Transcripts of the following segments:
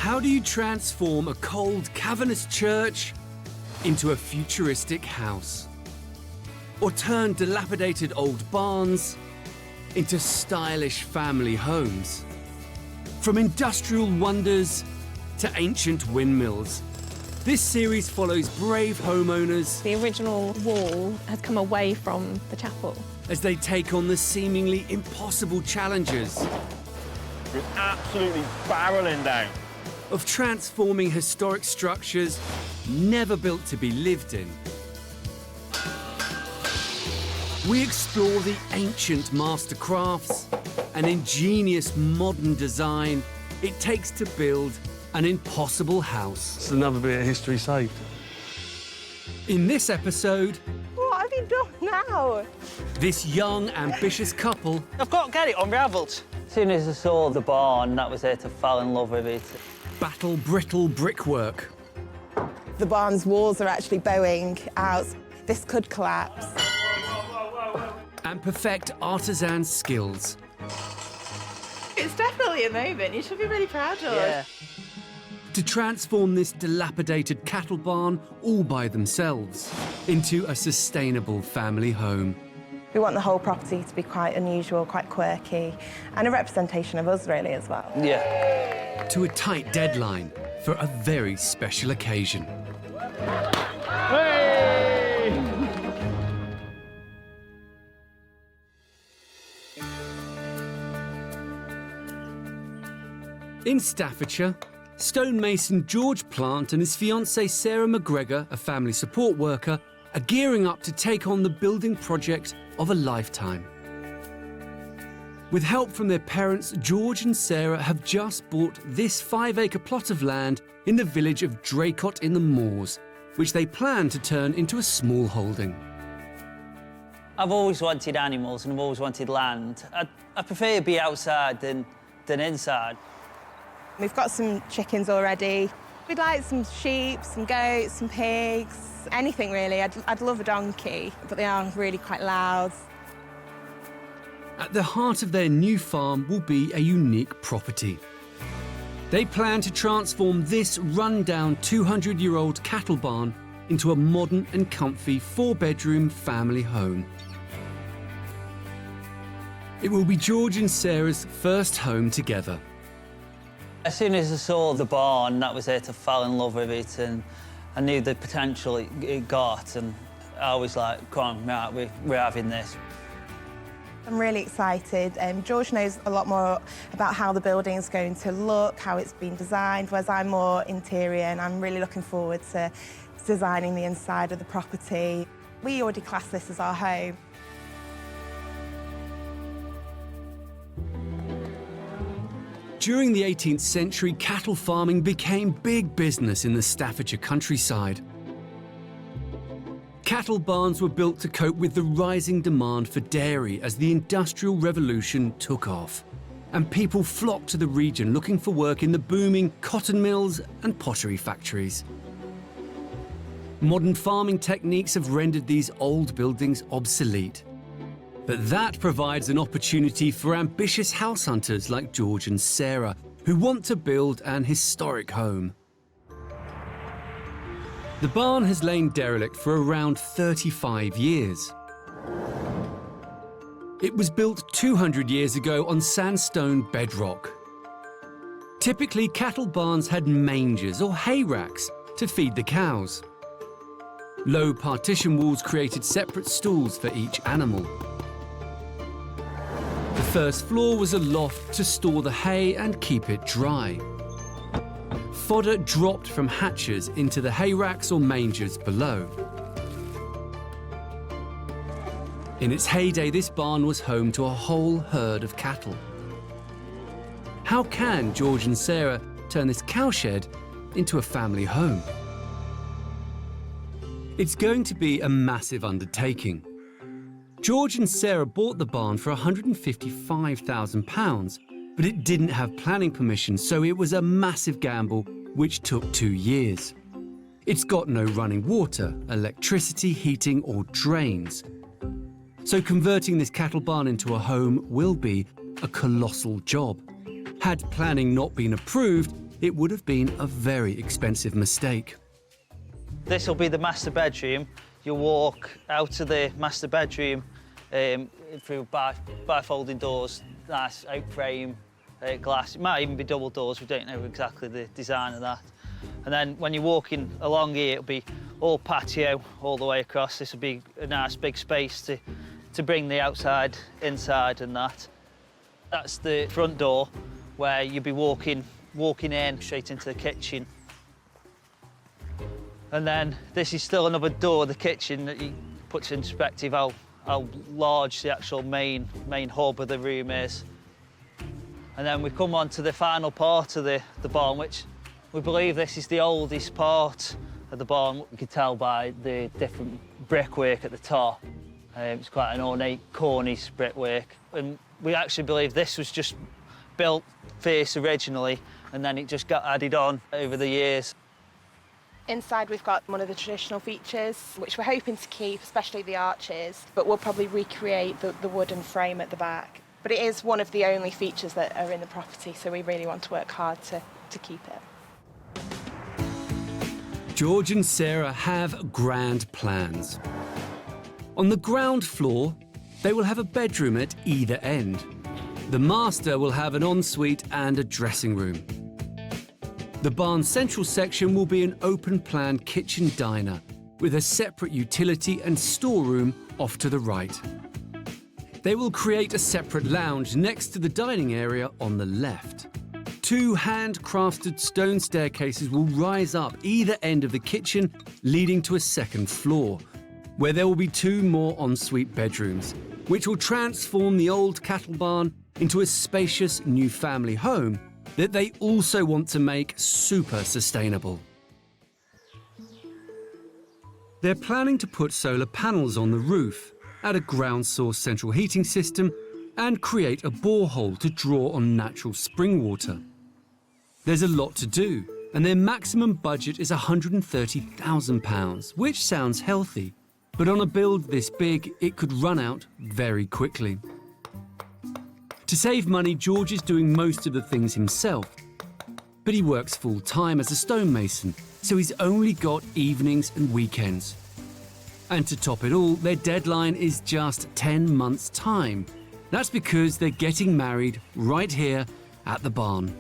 How do you transform a cold, cavernous church into a futuristic house? Or turn dilapidated old barns into stylish family homes? From industrial wonders to ancient windmills, this series follows brave homeowners. The original wall has come away from the chapel. As they take on the seemingly impossible challenges You're absolutely barreling down. of transforming historic structures never built to be lived in. We explore the ancient mastercrafts and ingenious modern design it takes to build an impossible house. It's another bit of history saved. In this episode, What have you done now? this young, ambitious couple I've got to get it unravelled. As soon as I saw the barn, that was it. I fell in love with it. battle brittle brickwork The barn's walls are actually bowing out. This could collapse. and perfect artisan skills. It's definitely a moment. You should be really proud, George. Yeah. To transform this dilapidated cattle barn all by themselves into a sustainable family home. We want the whole property to be quite unusual, quite quirky, and a representation of us, really, as well. Yeah. To a tight deadline for a very special occasion. In Staffordshire, stonemason George Plant and his fiancée Sarah McGregor, a family support worker, are gearing up to take on the building project of a lifetime. With help from their parents, George and Sarah have just bought this 5-acre plot of land in the village of Draycott in the Moors, which they plan to turn into a small holding. I've always wanted animals and I've always wanted land. I prefer to be outside than inside. We've got some chickens already. We'd like some sheep, some goats, some pigs, anything really. I'd love a donkey, but they are really quite loud. At the heart of their new farm will be a unique property. They plan to transform this run-down 200-year-old cattle barn into a modern and comfy 4-bedroom family home. It will be George and Sarah's first home together. As soon as I saw the barn, that was it. I fell in love with it and I knew the potential it got, and I was like, come on, right, we're having this. I'm really excited. George knows a lot more about how the building's going to look, how it's been designed, whereas I'm more interior, and I'm really looking forward to designing the inside of the property. We already class this as our home. During the 18th century, cattle farming became big business in the Staffordshire countryside. Cattle barns were built to cope with the rising demand for dairy as the Industrial Revolution took off, and people flocked to the region looking for work in the booming cotton mills and pottery factories. Modern farming techniques have rendered these old buildings obsolete. But that provides an opportunity for ambitious house hunters like George and Sarah, who want to build an historic home. The barn has lain derelict for around 35 years. It was built 200 years ago on sandstone bedrock. Typically, cattle barns had mangers or hay racks to feed the cows. Low partition walls created separate stalls for each animal. The first floor was a loft to store the hay and keep it dry. Fodder dropped from hatches into the hay racks or mangers below. In its heyday, this barn was home to a whole herd of cattle. How can George and Sarah turn this cowshed into a family home? It's going to be a massive undertaking. George and Sarah bought the barn for £155,000, but it didn't have planning permission, so it was a massive gamble, which took 2 years. It's got no running water, electricity, heating, or drains. So converting this cattle barn into a home will be a colossal job. Had planning not been approved, it would have been a very expensive mistake. This will be the master bedroom. You'll walk out of the master bedroom through bifolding doors, nice oak frame, glass. It might even be double doors, we don't know exactly the design of that. And then when you're walking along here, it'll be all patio all the way across. This will be a nice big space to bring the outside inside and that. That's the front door where you'll be walking in straight into the kitchen. And then this is still another door of the kitchen that puts in perspective how large the actual main hub of the room is. And then we come on to the final part of the barn, which we believe this is the oldest part of the barn. You can tell by the different brickwork at the top. It's quite an ornate cornice brickwork. And we actually believe this was just built first originally, and then it just got added on over the years. Inside we've got one of the traditional features, which we're hoping to keep, especially the arches, but we'll probably recreate the wooden frame at the back. But it is one of the only features that are in the property, so we really want to work hard to keep it. George and Sarah have grand plans. On the ground floor, they will have a bedroom at either end. The master will have an ensuite and a dressing room. The barn's central section will be an open-plan kitchen diner with a separate utility and storeroom off to the right. They will create a separate lounge next to the dining area on the left. 2 handcrafted stone staircases will rise up either end of the kitchen, leading to a second floor, where there will be 2 more ensuite bedrooms, which will transform the old cattle barn into a spacious new family home that they also want to make super sustainable. They're planning to put solar panels on the roof, add a ground source central heating system, and create a borehole to draw on natural spring water. There's a lot to do, and their maximum budget is £130,000, which sounds healthy, but on a build this big, it could run out very quickly. To save money, George is doing most of the things himself, but he works full-time as a stonemason, so he's only got evenings and weekends. And to top it all, their deadline is just 10 months' time. That's because they're getting married right here at the barn.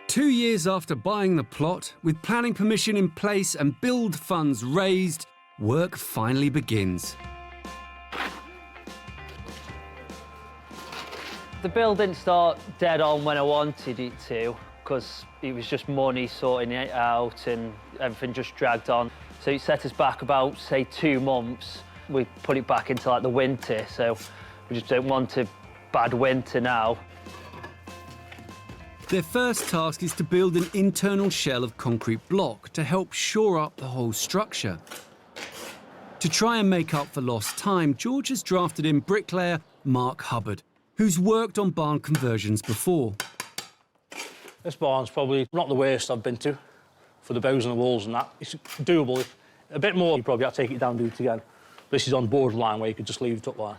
Two years after buying the plot, with planning permission in place and build funds raised, work finally begins. The build didn't start dead on when I wanted it to, because it was just money sorting it out and everything just dragged on. So it set us back about, say, 2 months. We put it back into like the winter, so we just don't want a bad winter now. Their first task is to build an internal shell of concrete block to help shore up the whole structure. To try and make up for lost time, George has drafted in bricklayer Mark Hubbard, who's worked on barn conversions before. This barn's probably not the worst I've been to for the bows and the walls and that. It's doable. A bit more, you probably have to take it down and do it again. This is on borderline where you could just leave it up there.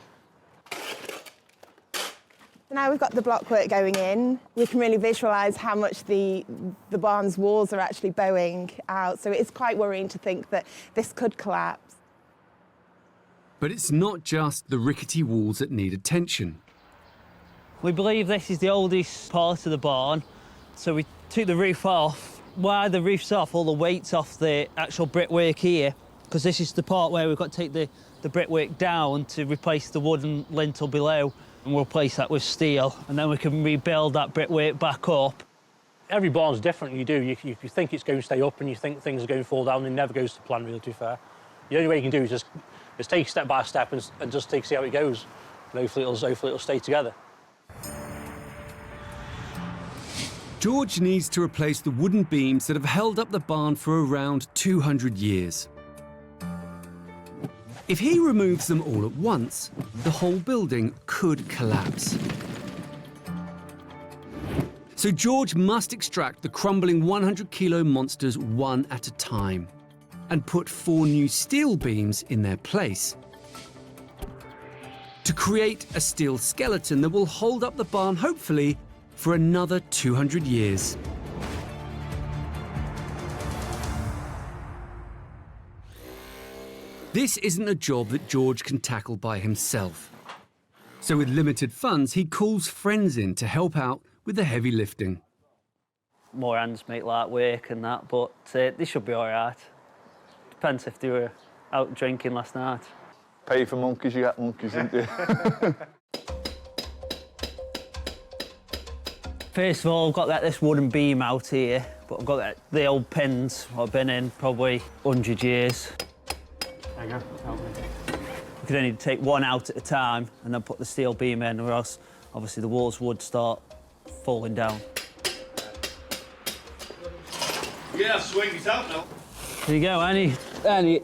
Now we've got the block work going in, we can really visualise how much the barn's walls are actually bowing out, so it's quite worrying to think that this could collapse. But it's not just the rickety walls that need attention. We believe this is the oldest part of the barn, so we took the roof off. While the roof's off, all the weight's off the actual brickwork here, because this is the part where we've got to take the brickwork down to replace the wooden lintel below, and we'll replace that with steel, and then we can rebuild that brickwork back up. Every barn's different, you do. You think it's going to stay up and you think things are going to fall down, and it never goes to plan, really, to be fair. The only way you can do is just take step by step and just see how it goes, and hopefully it'll stay together. George needs to replace the wooden beams that have held up the barn for around 200 years. If he removes them all at once, the whole building could collapse. So George must extract the crumbling 100-kilo monsters one at a time and put 4 new steel beams in their place. to create a steel skeleton that will hold up the barn, hopefully, for another 200 years. This isn't a job that George can tackle by himself. So with limited funds, he calls friends in to help out with the heavy lifting. More hands make light work and that, but they should be all right. Depends if they were out drinking last night. Pay for monkeys, you get monkeys, don't you? First of all, I've ghot this wooden beam out here, but I've got the old pins I've been in probably 100 years. There you go. Help me. You could only take one out at a time and then put the steel beam in, or else obviously the walls would start falling down. Yeah, swing it out now. There you go, any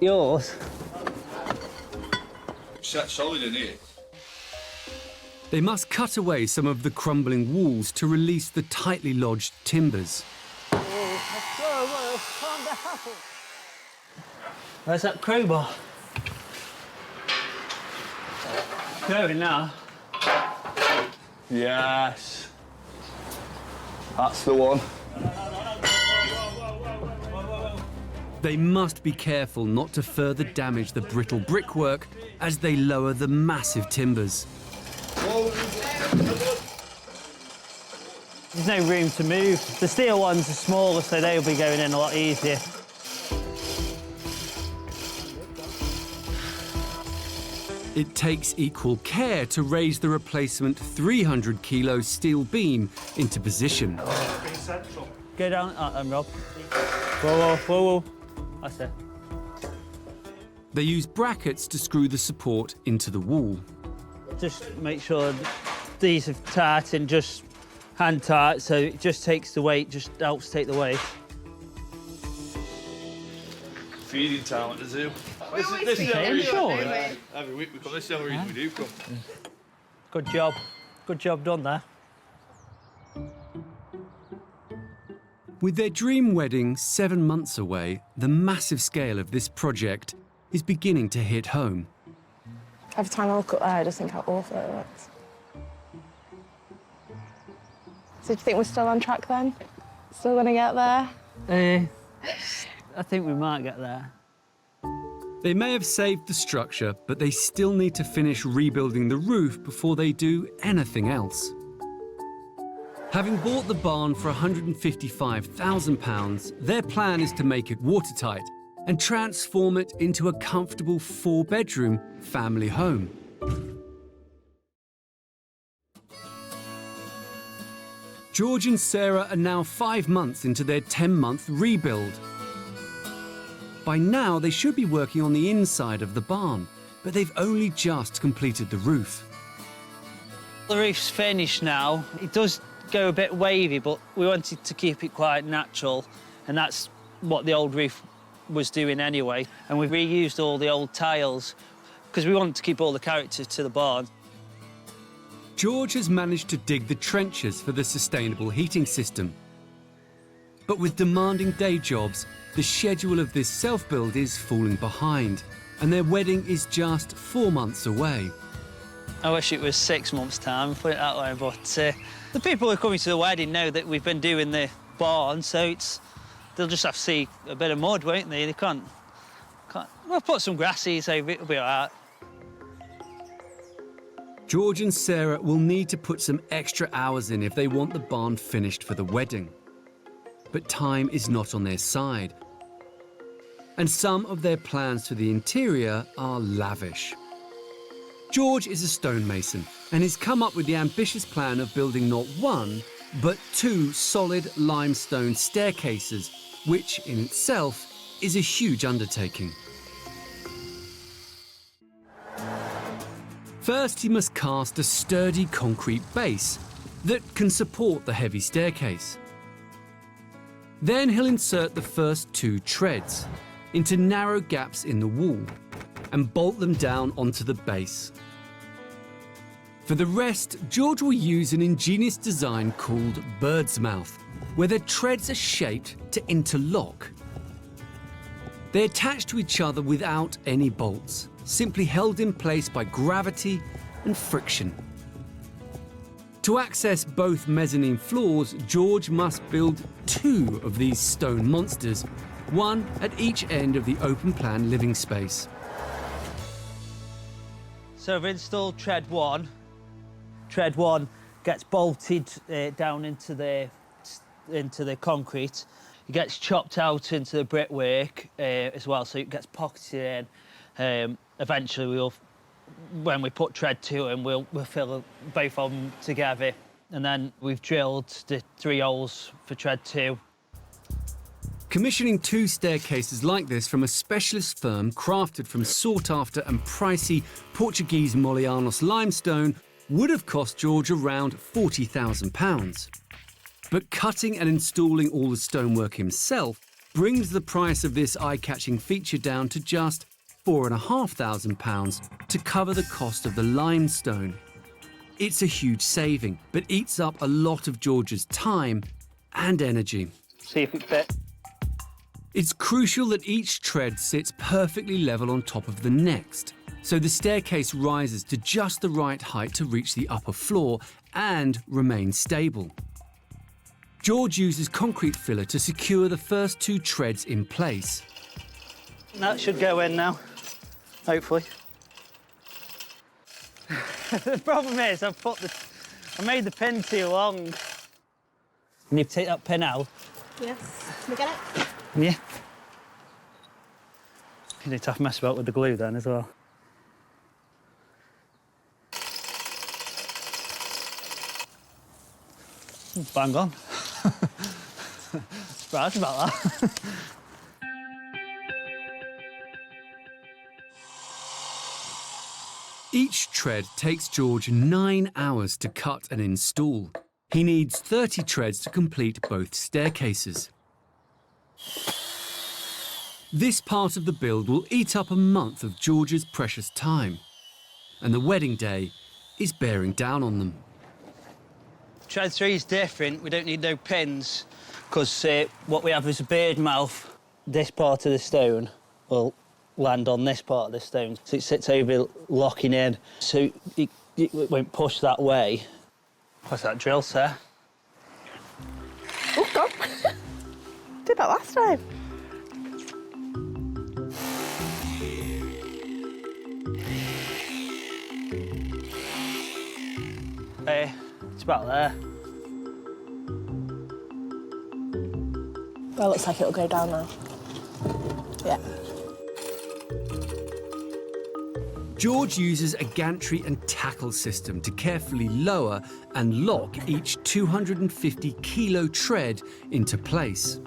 yours. Set solid in here. They must cut away some of the crumbling walls to release the tightly lodged timbers. Whoa, calm down. Where's that crowbar? Going now. Yes. That's the one. They must be careful not to further damage the brittle brickwork as they lower the massive timbers. There's no room to move. The steel ones are smaller, so they'll be going in a lot easier. It takes equal care to raise the replacement 300-kilo steel beam into position. Go down, Rob. Whoa. That's it. They use brackets to screw the support into the wall. Just make sure these are tight and just hand tight, so it just takes the weight, just helps take the weight. Feeding time at the zoo. This is the only reason every week we come. This is the only reason we do come. Good job. Good job done there. With their dream wedding 7 months away, the massive scale of this project is beginning to hit home. Every time I look up there, I just think how awful it looks. So do you think we're still on track then? Still gonna get there? I think we might get there. They may have saved the structure, but they still need to finish rebuilding the roof before they do anything else. Having bought the barn for £155,000, their plan is to make it watertight and transform it into a comfortable 4-bedroom family home. George and Sarah are now 5 months into their 10-month rebuild. By now, they should be working on the inside of the barn, but they've only just completed the roof. The roof's finished now. It does go a bit wavy, but we wanted to keep it quite natural, and that's what the old roof was doing anyway. And we've reused all the old tiles because we want to keep all the character to the barn. George has managed to dig the trenches for the sustainable heating system. But with demanding day jobs, the schedule of this self-build is falling behind, and their wedding is just 4 months away. I wish it was 6 months' time, put it that way, but the people who are coming to the wedding know that we've been doing the barn, so they'll just have to see a bit of mud, won't they? They can't. We'll put some grasses over it, it'll be all right. George and Sarah will need to put some extra hours in if they want the barn finished for the wedding. But time is not on their side. And some of their plans for the interior are lavish. George is a stonemason and has come up with the ambitious plan of building not 1, but 2 solid limestone staircases, which in itself is a huge undertaking. First, he must cast a sturdy concrete base that can support the heavy staircase. Then he'll insert the first 2 treads into narrow gaps in the wall and bolt them down onto the base. For the rest, George will use an ingenious design called bird's mouth, where the treads are shaped to interlock. They attach to each other without any bolts, simply held in place by gravity and friction. To access both mezzanine floors, George must build 2 of these stone monsters, one at each end of the open-plan living space. So I've installed tread 1. Tread 1 gets bolted down into the concrete. It gets chopped out into the brickwork as well, so it gets pocketed in. Eventually, when we put tread 2 in, we'll fill both of them together. And then we've drilled the 3 holes for tread 2. Commissioning 2 staircases like this from a specialist firm crafted from sought-after and pricey Portuguese Molianos limestone would have cost George around £40,000. But cutting and installing all the stonework himself brings the price of this eye-catching feature down to just £4,500 to cover the cost of the limestone. It's a huge saving, but eats up a lot of George's time and energy. See if it fits. It's crucial that each tread sits perfectly level on top of the next, so the staircase rises to just the right height to reach the upper floor and remain stable. George uses concrete filler to secure the first 2 treads in place. That should go in now, hopefully. The problem is I made the pin too long. Can you take that pin out? Yes. Can we get it? Yeah. You need to have to mess about with the glue then as well. Bang on. Surprised about that. Each tread takes George 9 hours to cut and install. He needs 30 treads to complete both staircases. This part of the build will eat up a month of George's precious time, and the wedding day is bearing down on them. Tread 3 is different. We don't need no pins because what we have is a bird mouth. This part of the stone will land on this part of the stone, so it sits over locking in, so it won't push that way. What's that drill, sir? Oh, God. Did that last time. It's about there. Well, looks like it'll go down now. Yeah. George uses a gantry and tackle system to carefully lower and lock each 250-kilo tread into place.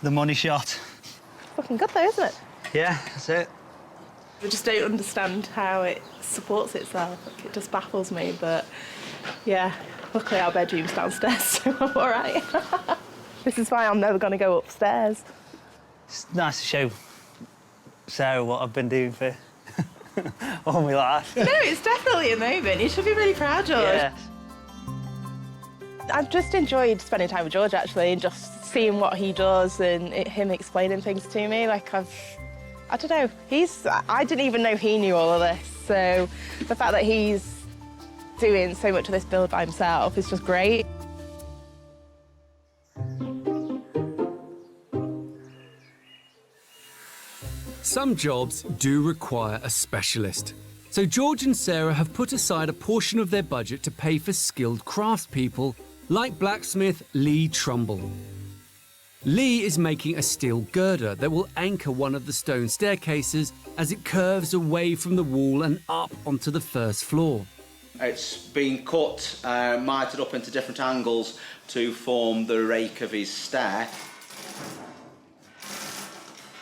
The money shot. Fucking good though, isn't it? Yeah, that's it. I just don't understand how it supports itself. Like, it just baffles me, but yeah, luckily our bedroom's downstairs, so I'm all right. This is why I'm never going to go upstairs. It's nice to show Sarah what I've been doing for all my life. No, it's definitely a moment. You should be really proud, George. Yeah. I've just enjoyed spending time with George, actually, and just seeing what he does and him explaining things to me. Like, I don't know, I didn't even know he knew all of this, so the fact that he's doing so much of this build by himself is just great. Some jobs do require a specialist. So George and Sarah have put aside a portion of their budget to pay for skilled craftspeople like blacksmith Lee Trumbull. Lee is making a steel girder that will anchor one of the stone staircases as it curves away from the wall and up onto the first floor. It's been cut, mitered up into different angles to form the rake of his stair.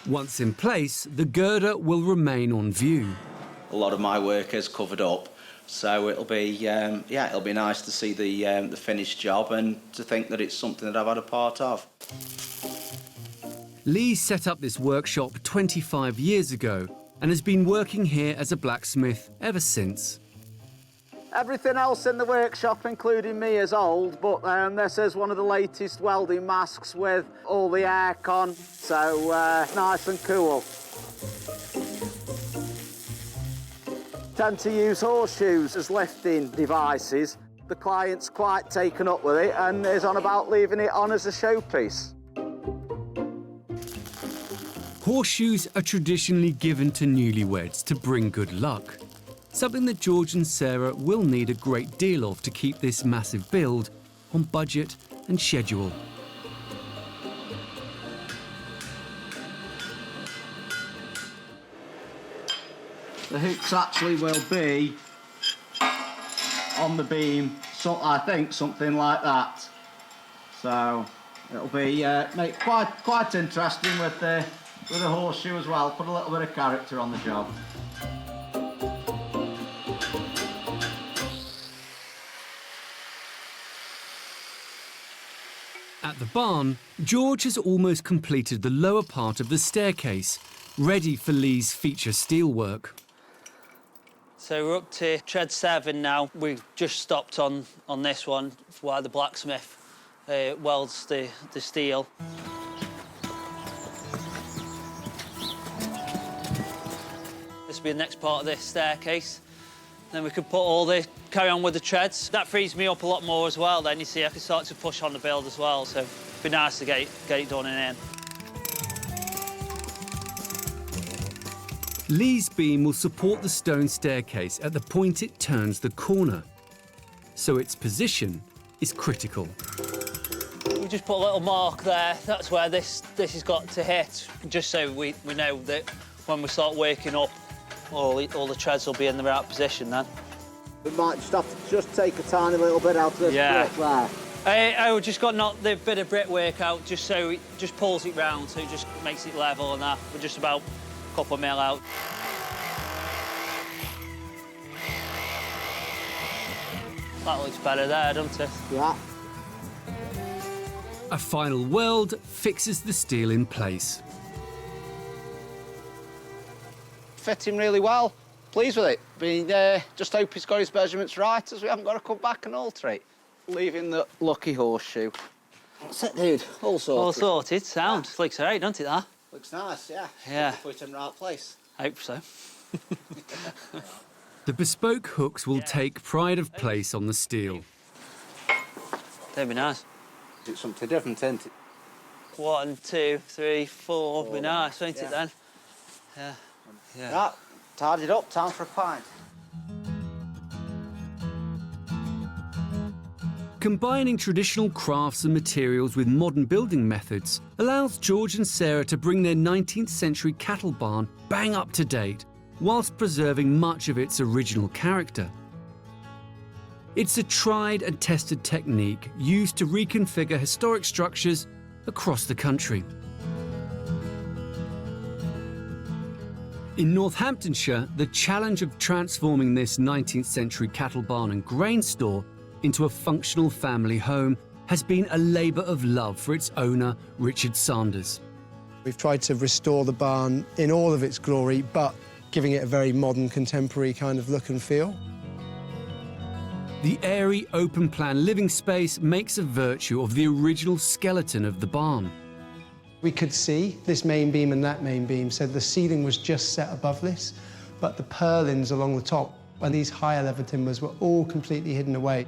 Once in place, the girder will remain on view. A lot of my work is covered up, so it'll be it'll be nice to see the finished job and to think that it's something that I've had a part of. Lee set up this workshop 25 years ago and has been working here as a blacksmith ever since. Everything else in the workshop, including me, is old, but this is one of the latest welding masks with all the aircon, so nice and cool. tend to use horseshoes as lifting devices. The client's quite taken up with it and is on about leaving it on as a showpiece. Horseshoes are traditionally given to newlyweds to bring good luck, something that George and Sarah will need a great deal of to keep this massive build on budget and schedule. The hooks actually will be on the beam, so I think something like that. So it'll be make quite interesting with the horseshoe as well. Put a little bit of character on the job. At the barn, George has almost completed the lower part of the staircase, ready for Lee's feature steelwork. So we're up to tread 7 now. We've just stopped on this one while the blacksmith welds the steel. This will be the next part of this staircase. Then we could carry on with the treads. That frees me up a lot more as well. Then you see I can start to push on the build as well. So it'd be nice to get it done and in. Lee's beam will support the stone staircase at the point it turns the corner, so its position is critical. We just put a little mark there. That's where this has got to hit, just so we know that when we start working up, all the treads will be in the right position then. We might just have to take a tiny little bit out of this brick there. I just got knocked the bit of brickwork out just so it just pulls it round, so it just makes it level and that. We're just about a couple of mil out. That looks better there, doesn't it? Yeah. A final weld fixes the steel in place. Fitting really well. Pleased with it. Just hope he's got his measurements right, as we haven't got to come back and alter it. Leaving the lucky horseshoe. What's it, dude? All sorted. All sorted. Sound. Looks all right, doesn't it, that? Looks nice, yeah. Yeah. Put it in the right place. I hope so. The bespoke hooks will take pride of place on the steel. That'd be nice. It's something different, isn't it? 1, 2, 3, 4. Be nice, won't it then? Yeah. Yeah. Right, tidied up, time for a pint. Combining traditional crafts and materials with modern building methods allows George and Sarah to bring their 19th century cattle barn bang up to date, whilst preserving much of its original character. It's a tried and tested technique used to reconfigure historic structures across the country. In Northamptonshire, the challenge of transforming this 19th century cattle barn and grain store into a functional family home has been a labour of love for its owner, Richard Sanders. We've tried to restore the barn in all of its glory, but giving it a very modern, contemporary kind of look and feel. The airy, open-plan living space makes a virtue of the original skeleton of the barn. We could see this main beam and that main beam, so the ceiling was just set above this, but the purlins along the top and these higher level timbers were all completely hidden away.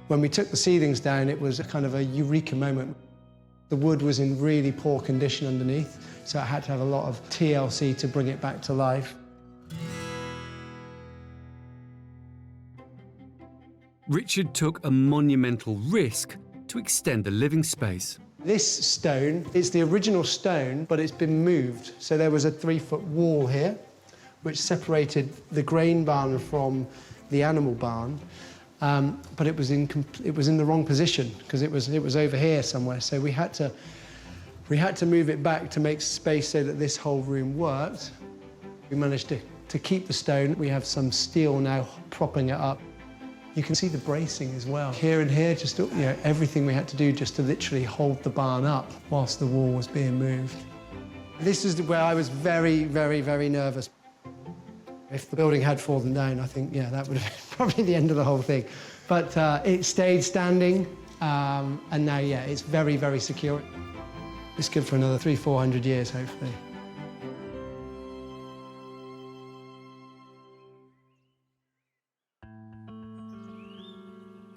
When we took the ceilings down, it was a kind of a eureka moment. The wood was in really poor condition underneath, so I had to have a lot of TLC to bring it back to life. Richard took a monumental risk to extend the living space. This stone, it's the original stone, but it's been moved. So there was a 3-foot wall here, which separated the grain barn from the animal barn. But it was in the wrong position because it was over here somewhere. So we had to move it back to make space so that this whole room worked. We managed to keep the stone. We have some steel now propping it up. You can see the bracing as well. Here and here, just everything we had to do just to literally hold the barn up whilst the wall was being moved. This is where I was very, very, very nervous. If the building had fallen down, I think, that would have been probably the end of the whole thing. But it stayed standing, and now, it's very, very secure. It's good for another 300–400 years, hopefully.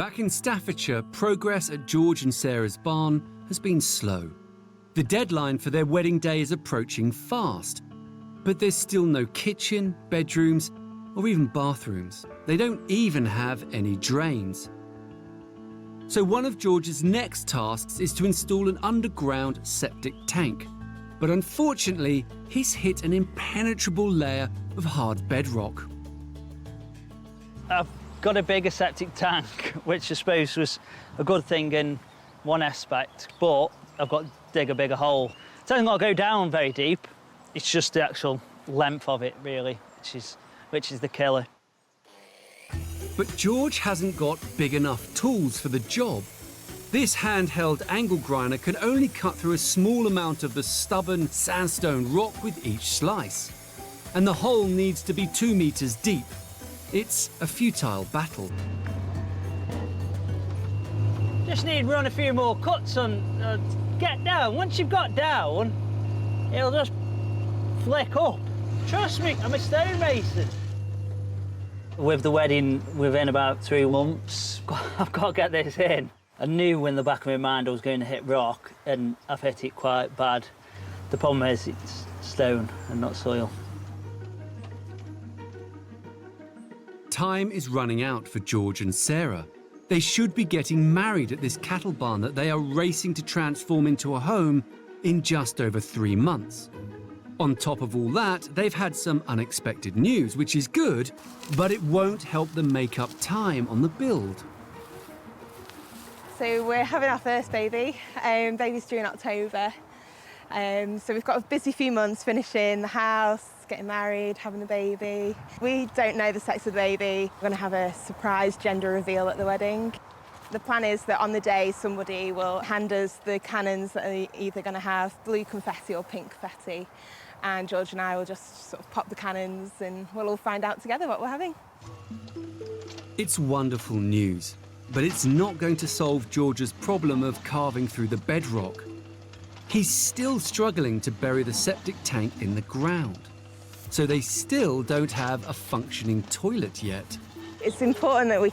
Back in Staffordshire, progress at George and Sarah's barn has been slow. The deadline for their wedding day is approaching fast, but there's still no kitchen, bedrooms, or even bathrooms. They don't even have any drains. So one of George's next tasks is to install an underground septic tank. But unfortunately, he's hit an impenetrable layer of hard bedrock. I've got a bigger septic tank, which I suppose was a good thing in one aspect, but I've got to dig a bigger hole. It hasn't got to go down very deep. It's just the actual length of it, really, which is the killer. But George hasn't got big enough tools for the job. This handheld angle grinder can only cut through a small amount of the stubborn sandstone rock with each slice. And the hole needs to be 2 meters deep. It's a futile battle. Just need to run a few more cuts and get down. Once you've got down, it'll just flick up. Trust me, I'm a stonemason. With the wedding within about 3 months, I've got to get this in. I knew in the back of my mind I was going to hit rock, and I've hit it quite bad. The problem is it's stone and not soil. Time is running out for George and Sarah. They should be getting married at this cattle barn that they are racing to transform into a home in just over 3 months. On top of all that, they've had some unexpected news, which is good, but it won't help them make up time on the build. So we're having our first baby. Baby's due in October. So we've got a busy few months finishing the house, getting married, having a baby. We don't know the sex of the baby. We're going to have a surprise gender reveal at the wedding. The plan is that on the day somebody will hand us the cannons that are either going to have blue confetti or pink confetti. And George and I will just sort of pop the cannons and we'll all find out together what we're having. It's wonderful news, but it's not going to solve George's problem of carving through the bedrock. He's still struggling to bury the septic tank in the ground. So they still don't have a functioning toilet yet. It's important that we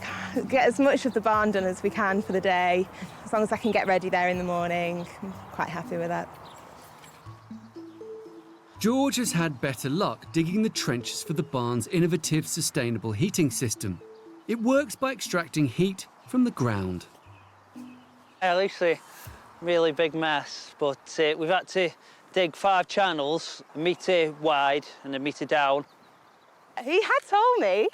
get as much of the barn done as we can for the day. As long as I can get ready there in the morning, I'm quite happy with that. George has had better luck digging the trenches for the barn's innovative sustainable heating system. It works by extracting heat from the ground. At least a really big mess, but we've had to dig 5 channels, 1 metre wide and 1 metre down. He had told me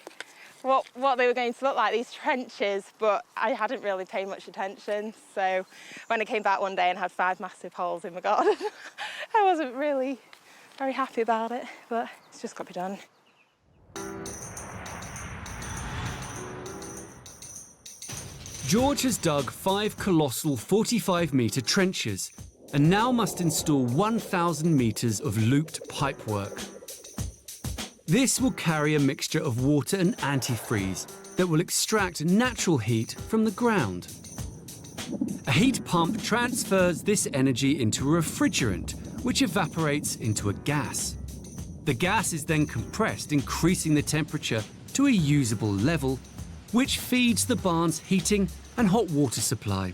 what they were going to look like, these trenches, but I hadn't really paid much attention. So when I came back one day and had 5 massive holes in my garden, I wasn't really very happy about it, but it's just got to be done. George has dug 5 colossal 45-metre trenches and now must install 1,000 metres of looped pipework. This will carry a mixture of water and antifreeze that will extract natural heat from the ground. A heat pump transfers this energy into a refrigerant, which evaporates into a gas. The gas is then compressed, increasing the temperature to a usable level, which feeds the barn's heating and hot water supply.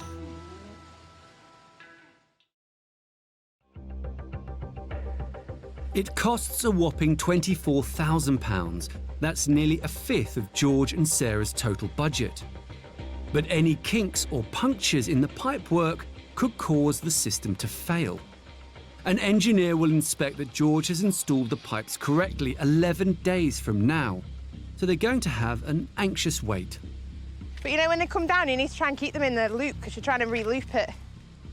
It costs a whopping £24,000. That's nearly a fifth of George and Sarah's total budget. But any kinks or punctures in the pipework could cause the system to fail. An engineer will inspect that George has installed the pipes correctly 11 days from now, so they're going to have an anxious wait. But you know, when they come down, you need to try and keep them in the loop because you're trying to re-loop it.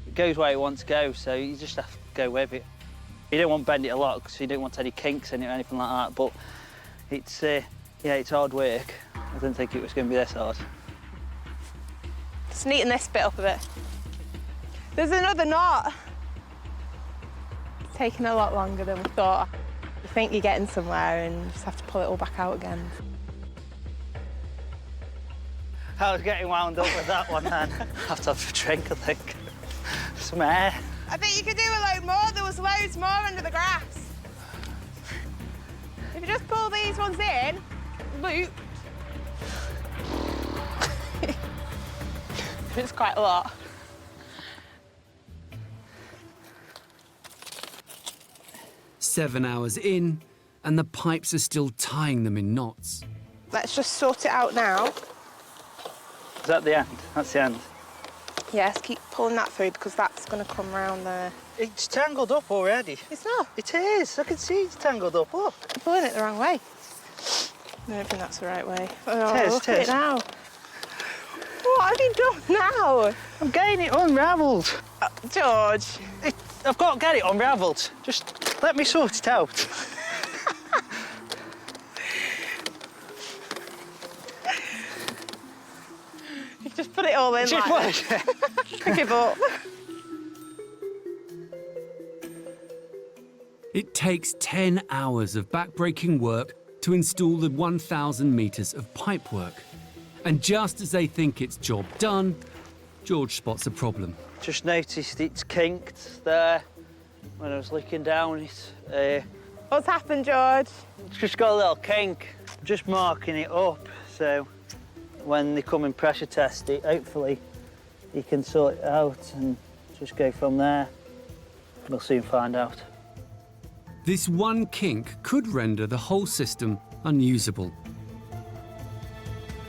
It goes where it wants to go, so you just have to go with it. You don't want to bend it a lot because you don't want any kinks in it or anything like that, but it's, yeah, it's hard work. I didn't think it was going to be this hard. Just neaten this bit up a bit. There's another knot. It's taking a lot longer than we thought. You think you're getting somewhere and you just have to pull it all back out again. I was getting wound up with that one then. I have to have a drink, I think. Some air. I think you could do a load more. There was loads more under the grass. If you just pull these ones in, loop. It's quite a lot. Seven hours in, and the pipes are still tying them in knots. Let's just sort it out now. Is that the end? That's the end. Yes, keep pulling that through because that's going to come round there. It's tangled up already. It's not. It is. I can see it's tangled up. Look. You're pulling it the wrong way. I don't think that's the right way. Oh, It is, look it at is. it now. What have you done now? I'm getting it unravelled. George. I've got to get it unravelled. Just let me sort it out. You just put it all in Just like this. I give up. It takes 10 hours of backbreaking work to install the 1,000 metres of pipework. And just as they think it's job done, George spots a problem. Just noticed it's kinked there when I was looking down it. What's happened, George? It's just got a little kink. Just marking it up, so when they come and pressure test it, hopefully you can sort it out and just go from there. We'll soon find out. This one kink could render the whole system unusable.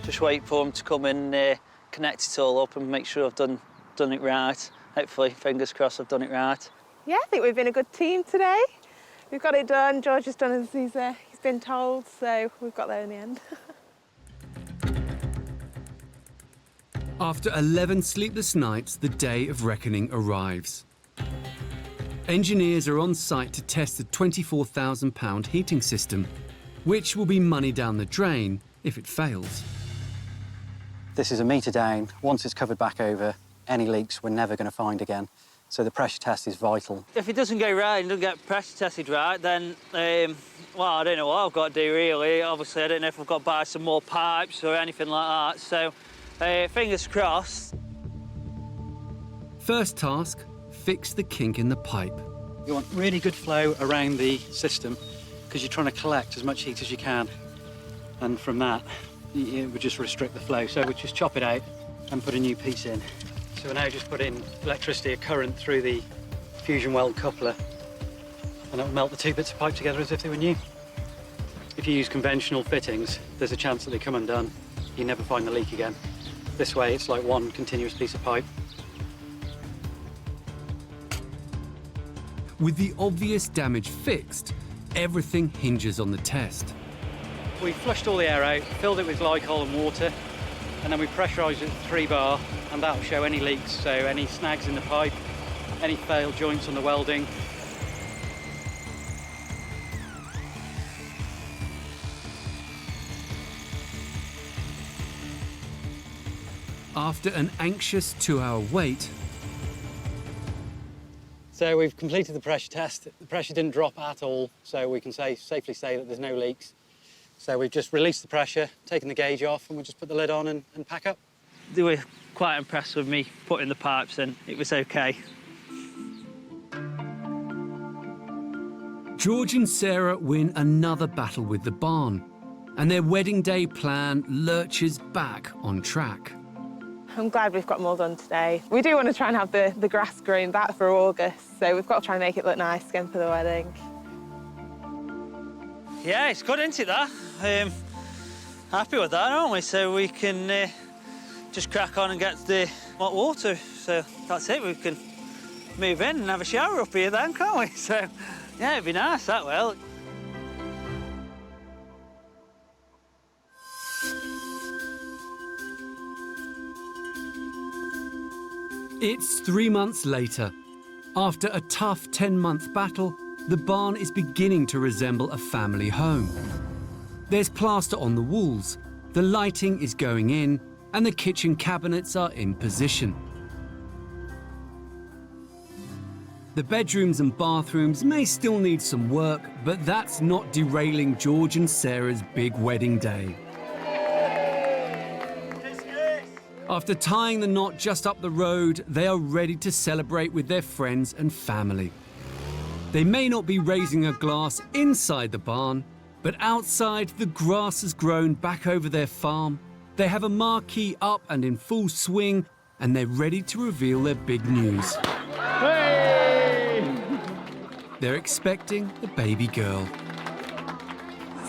Just wait for them to come and connect it all up and make sure I've done it right. Hopefully, fingers crossed, I've done it right. Yeah, I think we've been a good team today. We've got it done. George has done as he's been told, so we've got there in the end. After 11 sleepless nights, the day of reckoning arrives. Engineers are on site to test the £24,000 heating system, which will be money down the drain if it fails. This is a metre down. Once it's covered back over, any leaks we're never going to find again. So the pressure test is vital. If it doesn't go right and doesn't get pressure tested right, then, well, I don't know what I've got to do, really. Obviously, I don't know if I've got to buy some more pipes or anything like that. So, fingers crossed. First task, fix the kink in the pipe. You want really good flow around the system because you're trying to collect as much heat as you can. And from that, it would just restrict the flow. So we just chop it out and put a new piece in. So we're now just putting electricity, a current through the fusion weld coupler, and that will melt the two bits of pipe together as if they were new. If you use conventional fittings, there's a chance that they come undone. You never find the leak again. This way, it's like one continuous piece of pipe. With the obvious damage fixed, everything hinges on the test. We flushed all the air out, filled it with glycol and water, and then we pressurised it at 3 bar, and that will show any leaks, so any snags in the pipe, any failed joints on the welding. After an anxious 2-hour wait, So we've completed the pressure test. The pressure didn't drop at all, so we can safely say that there's no leaks. So we've just released the pressure, taken the gauge off, and we'll just put the lid on and pack up. They were quite impressed with me putting the pipes in. It was OK. George and Sarah win another battle with the barn, and their wedding day plan lurches back on track. I'm glad we've got them all done today. We do want to try and have the grass growing back for August, so we've got to try and make it look nice again for the wedding. Yeah, it's good, isn't it, that? Happy with that, aren't we? So we can just crack on and get the hot water. So that's it, we can move in and have a shower up here then, can't we? So, yeah, it'd be nice, that will. It's 3 months later. After a tough 10-month battle, the barn is beginning to resemble a family home. There's plaster on the walls, the lighting is going in, and the kitchen cabinets are in position. The bedrooms and bathrooms may still need some work, but that's not derailing George and Sarah's big wedding day. After tying the knot just up the road, they are ready to celebrate with their friends and family. They may not be raising a glass inside the barn, but outside the grass has grown back over their farm. They have a marquee up and in full swing, and they're ready to reveal their big news. Hey! They're expecting a baby girl.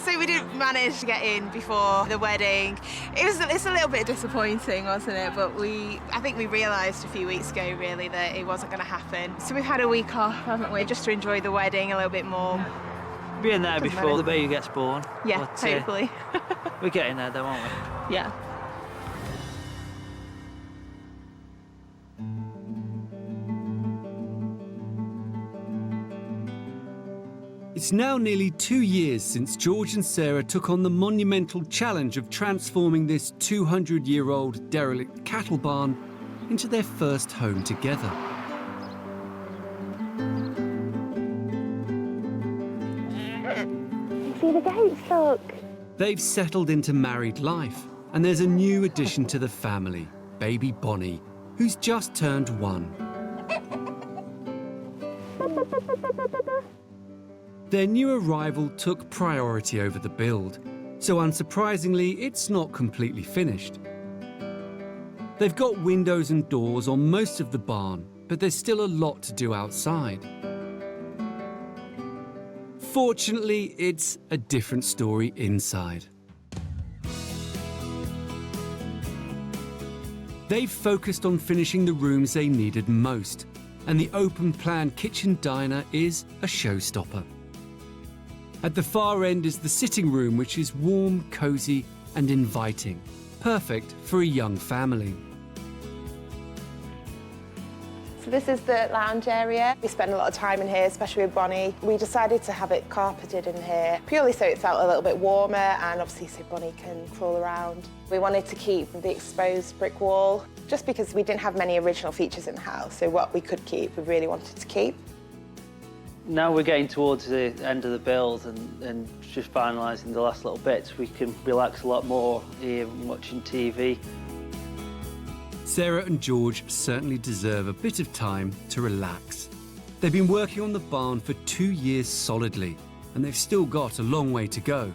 So we didn't manage to get in before the wedding. It's a little bit disappointing, wasn't it? But I think we realised a few weeks ago, really, that it wasn't going to happen. So we've had a week off, haven't we, just to enjoy the wedding a little bit more. Being there before the baby gets born. Yeah, but, hopefully. We're getting there, though, aren't we? Yeah. It's now nearly 2 years since George and Sarah took on the monumental challenge of transforming this 200-year-old derelict cattle barn into their first home together. See the goats, look. They've settled into married life, and there's a new addition to the family, baby Bonnie, who's just turned 1. Their new arrival took priority over the build, so unsurprisingly, it's not completely finished. They've got windows and doors on most of the barn, but there's still a lot to do outside. Fortunately, it's a different story inside. They've focused on finishing the rooms they needed most, and the open-plan kitchen diner is a showstopper. At the far end is the sitting room, which is warm, cosy and inviting, perfect for a young family. So this is the lounge area. We spend a lot of time in here, especially with Bonnie. We decided to have it carpeted in here, purely so it felt a little bit warmer and obviously so Bonnie can crawl around. We wanted to keep the exposed brick wall, just because we didn't have many original features in the house, so what we could keep, we really wanted to keep. Now we're getting towards the end of the build and just finalising the last little bits, we can relax a lot more here watching TV. Sarah and George certainly deserve a bit of time to relax. They've been working on the barn for 2 years solidly, and they've still got a long way to go.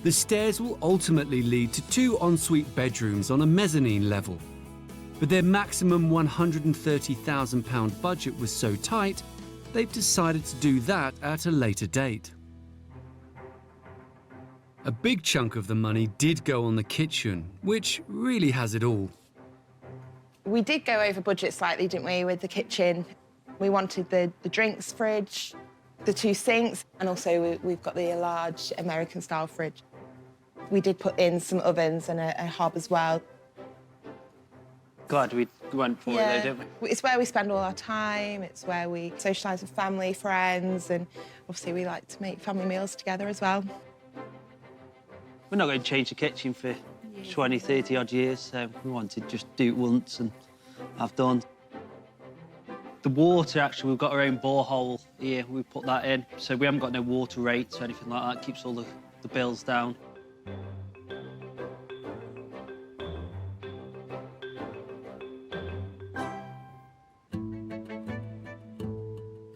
The stairs will ultimately lead to 2 ensuite bedrooms on a mezzanine level. But their maximum £130,000 budget was so tight, they've decided to do that at a later date. A big chunk of the money did go on the kitchen, which really has it all. We did go over budget slightly, didn't we, with the kitchen. We wanted the drinks fridge, the 2 sinks, and also we've got the large American-style fridge. We did put in some ovens and a hob as well. Glad we went for it though, didn't we? It's where we spend all our time, it's where we socialise with family, friends, and obviously we like to make family meals together as well. We're not going to change the kitchen for 20, 30 odd years, so we wanted to just do it once and have done. The water, actually, we've got our own borehole here, we put that in, so we haven't got no water rates or anything like that, keeps all the bills down.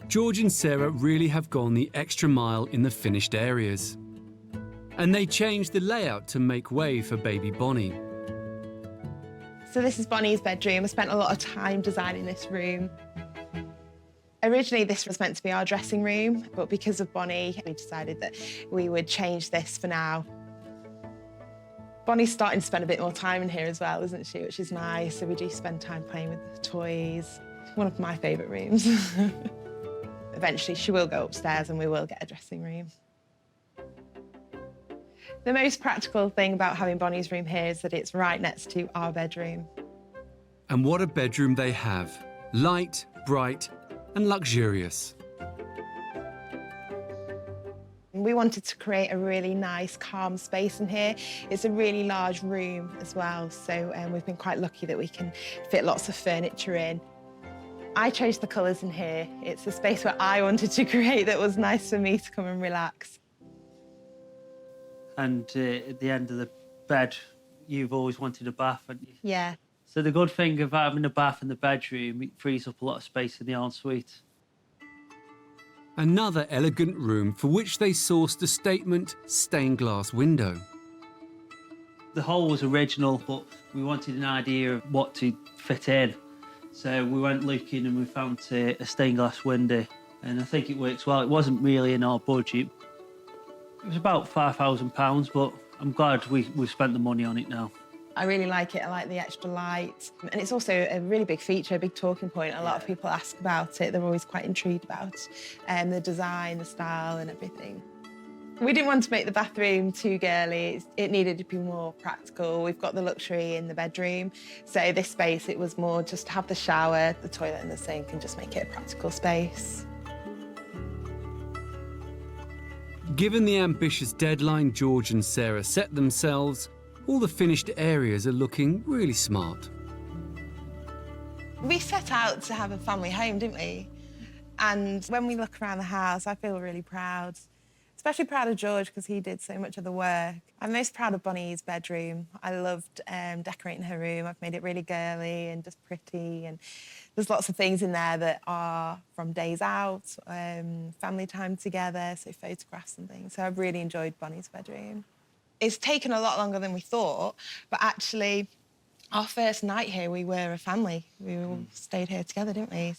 George and Sarah really have gone the extra mile in the finished areas. And they changed the layout to make way for baby Bonnie. So this is Bonnie's bedroom. I spent a lot of time designing this room. Originally, this was meant to be our dressing room, but because of Bonnie, we decided that we would change this for now. Bonnie's starting to spend a bit more time in here as well, isn't she? Which is nice. So we do spend time playing with the toys. One of my favourite rooms. Eventually, she will go upstairs and we will get a dressing room. The most practical thing about having Bonnie's room here is that it's right next to our bedroom. And what a bedroom they have. Light, bright, and luxurious. We wanted to create a really nice, calm space in here. It's a really large room as well, so we've been quite lucky that we can fit lots of furniture in. I chose the colours in here. It's a space where I wanted to create that was nice for me to come and relax. And at the end of the bed, you've always wanted a bath, haven't you? Yeah. So the good thing of having a bath in the bedroom, it frees up a lot of space in the ensuite. Another elegant room for which they sourced a statement stained glass window. The hole was original, but we wanted an idea of what to fit in. So we went looking and we found a stained glass window, and I think it works well. It wasn't really in our budget. It was about £5,000, but I'm glad we spent the money on it now. I really like it. I like the extra light. And it's also a really big feature, a big talking point. A lot of people ask about it. They're always quite intrigued about the design, the style and everything. We didn't want to make the bathroom too girly. It needed to be more practical. We've got the luxury in the bedroom. So this space, it was more just to have the shower, the toilet and the sink and just make it a practical space. Given the ambitious deadline George and Sarah set themselves, all the finished areas are looking really smart. We set out to have a family home, didn't we? And when we look around the house, I feel really proud. Especially proud of George because he did so much of the work. I'm most proud of Bonnie's bedroom. I loved decorating her room. I've made it really girly and just pretty. And there's lots of things in there that are from days out, family time together, so photographs and things. So I've really enjoyed Bonnie's bedroom. It's taken a lot longer than we thought, but actually, our first night here, we were a family. We all stayed here together, didn't we?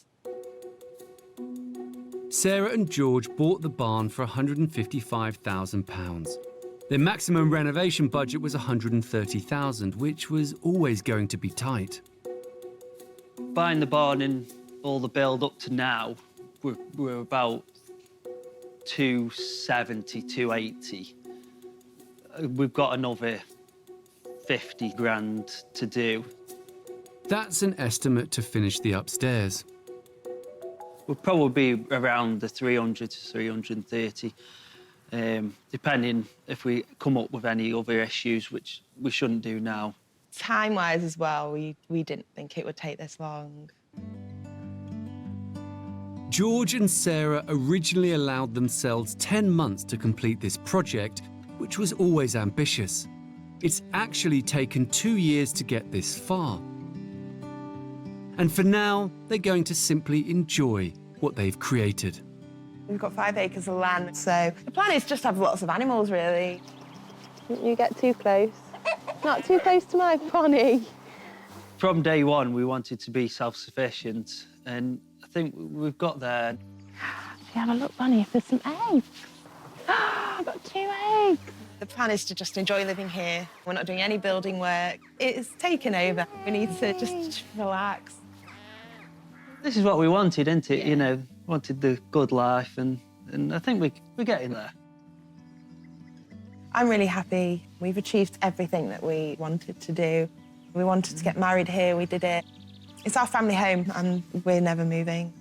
Sarah and George bought the barn for £155,000. Their maximum renovation budget was £130,000, which was always going to be tight. Buying the barn and all the build up to now, we're about 270, 280. We've got another 50 grand to do. That's an estimate to finish the upstairs. We'll probably be around the 300 to 330, depending if we come up with any other issues, which we shouldn't do now. Time-wise as well, we didn't think it would take this long. George and Sarah originally allowed themselves 10 months to complete this project, which was always ambitious. It's actually taken 2 years to get this far. And for now, they're going to simply enjoy what they've created. We've got 5 acres of land, so the plan is just to have lots of animals, really. You get too close. Not too close to my Bonnie. From day one, we wanted to be self-sufficient, and I think we've got there. Have a look, Bonnie, if there's some eggs. I've got 2 eggs. The plan is to just enjoy living here. We're not doing any building work. It's taken over. We need to just relax. This is what we wanted, isn't it? Yeah. You know, wanted the good life, and I think we're getting there. I'm really happy. We've achieved everything that we wanted to do. We wanted to get married here, we did it. It's our family home, and we're never moving.